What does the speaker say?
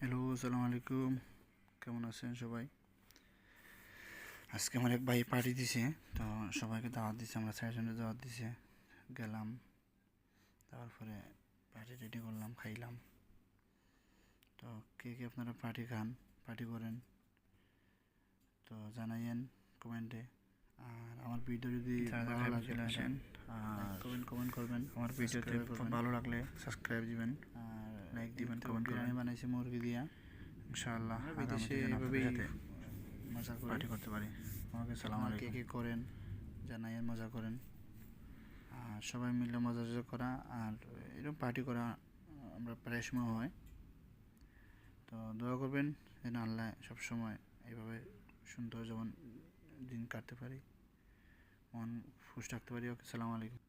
Hello, আসসালামু আলাইকুম। কেমন আছেন সবাই? আজকে আমার এক ভাই পার্টি দিছে, তো সবাইকে দাওয়াত দিছে। আমরা 4 জনের দাওয়াত দিছে, গেলাম। তারপরে পার্টি রেডি করলাম, খাইলাম। তো কে কে আপনারা পার্টি খান, পার্টি করেন, তো জানাইয়েন কমেন্টে। আর আমার ভিডিও যদি ভালো লাগে আসেন আর কমেন্ট করবেন। আমার ভিডিওতে ভালো লাগলে সাবস্ক্রাইব দিবেন, আর লাইক দিবেন, কমেন্ট করবেন। আমি বানাইছি মুরগি দিয়া, ইনশাআল্লাহ বিদেশে এভাবেই মজা করে পার্টি করতে পারি। আমাকে সালাম আলাইকুম। কে করেন জানাইয়েন, মজা করেন। আর সবাই মিলে মজা করা আর এরকম পার্টি করা আমরা প্রায় সময় হয়। তো দোয়া করবেন যেন আল্লাহ সবসময় এইভাবে সুন্দর যেমন দিন কাটতে পারি, মন খুশ রাখতে পারি। ওকে, সালাম আলাইকুম।